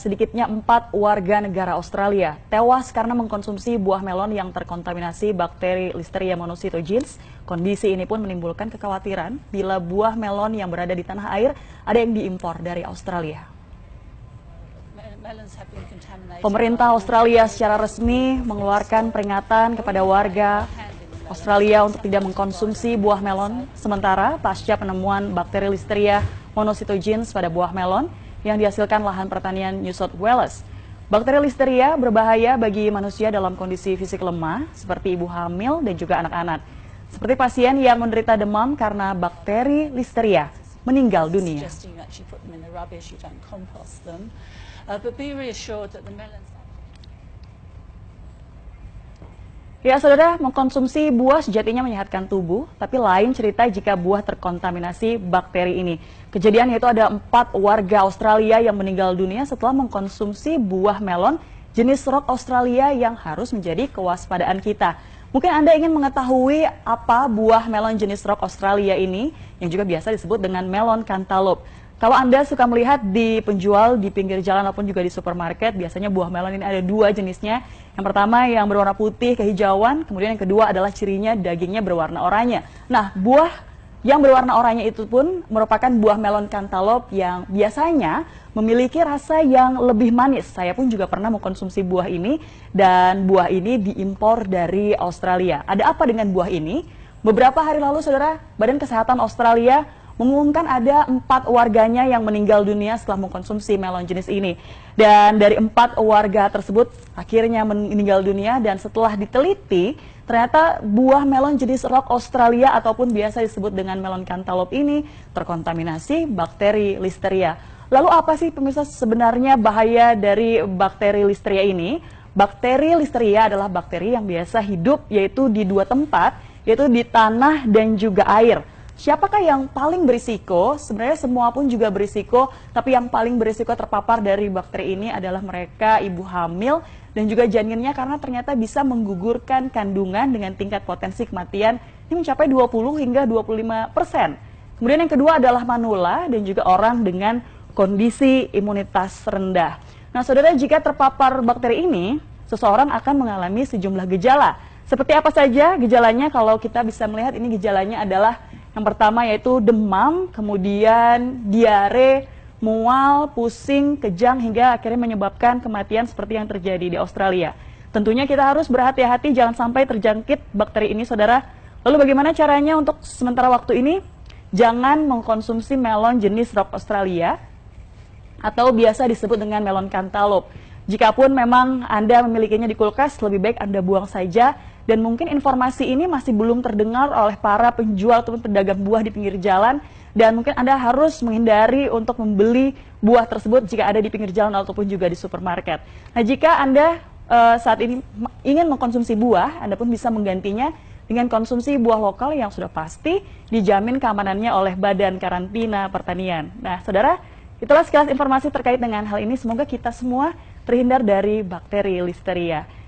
Sedikitnya 4 warga negara Australia tewas karena mengkonsumsi buah melon yang terkontaminasi bakteri Listeria monocytogenes. Kondisi ini pun menimbulkan kekhawatiran bila buah melon yang berada di tanah air ada yang diimpor dari Australia. Pemerintah Australia secara resmi mengeluarkan peringatan kepada warga Australia untuk tidak mengkonsumsi buah melon. Sementara pasca penemuan bakteri Listeria monocytogenes pada buah melon yang dihasilkan lahan pertanian New South Wales. Bakteri Listeria berbahaya bagi manusia dalam kondisi fisik lemah, seperti ibu hamil dan juga anak-anak. Seperti pasien yang menderita demam karena bakteri Listeria meninggal dunia. Ya, saudara, mengkonsumsi buah sejatinya menyehatkan tubuh, tapi lain cerita jika buah terkontaminasi bakteri ini. Kejadian yaitu ada 4 warga Australia yang meninggal dunia setelah mengkonsumsi buah melon jenis rock Australia yang harus menjadi kewaspadaan kita. Mungkin Anda ingin mengetahui apa buah melon jenis rock Australia ini, yang juga biasa disebut dengan melon cantaloupe. Kalau Anda suka melihat di penjual di pinggir jalan ataupun juga di supermarket, biasanya buah melon ini ada 2 jenisnya. Yang pertama yang berwarna putih kehijauan, kemudian yang kedua adalah cirinya dagingnya berwarna oranye. Nah, buah yang berwarna oranye itu pun merupakan buah melon cantaloupe yang biasanya memiliki rasa yang lebih manis. Saya pun juga pernah mengkonsumsi buah ini dan buah ini diimpor dari Australia. Ada apa dengan buah ini? Beberapa hari lalu, saudara, Badan Kesehatan Australia mengumumkan ada 4 warganya yang meninggal dunia setelah mengkonsumsi melon jenis ini. Dan dari 4 warga tersebut akhirnya meninggal dunia dan setelah diteliti, ternyata buah melon jenis rock Australia ataupun biasa disebut dengan melon cantaloupe ini terkontaminasi bakteri Listeria. Lalu apa sih pemirsa sebenarnya bahaya dari bakteri Listeria ini? Bakteri Listeria adalah bakteri yang biasa hidup yaitu di 2 tempat, yaitu di tanah dan juga air. Siapakah yang paling berisiko? Sebenarnya semua pun juga berisiko, tapi yang paling berisiko terpapar dari bakteri ini adalah mereka ibu hamil dan juga janinnya karena ternyata bisa menggugurkan kandungan dengan tingkat potensi kematian ini mencapai 20 hingga 25%. Kemudian yang kedua adalah manula dan juga orang dengan kondisi imunitas rendah. Nah, saudara, jika terpapar bakteri ini, seseorang akan mengalami sejumlah gejala. Seperti apa saja gejalanya? Kalau kita bisa melihat ini gejalanya adalah yang pertama yaitu demam, kemudian diare, mual, pusing, kejang, hingga akhirnya menyebabkan kematian seperti yang terjadi di Australia. Tentunya kita harus berhati-hati jangan sampai terjangkit bakteri ini, saudara. Lalu bagaimana caranya untuk sementara waktu ini? Jangan mengkonsumsi melon jenis rock Australia atau biasa disebut dengan melon cantaloupe. Jikapun memang Anda memilikinya di kulkas, lebih baik Anda buang saja. Dan mungkin informasi ini masih belum terdengar oleh para penjual ataupun pedagang buah di pinggir jalan. Dan mungkin Anda harus menghindari untuk membeli buah tersebut jika ada di pinggir jalan ataupun juga di supermarket. Nah, jika Anda saat ini ingin mengkonsumsi buah, Anda pun bisa menggantinya dengan konsumsi buah lokal yang sudah pasti dijamin keamanannya oleh Badan Karantina Pertanian. Nah, saudara, itulah sekilas informasi terkait dengan hal ini. Semoga kita semua terhindar dari bakteri Listeria.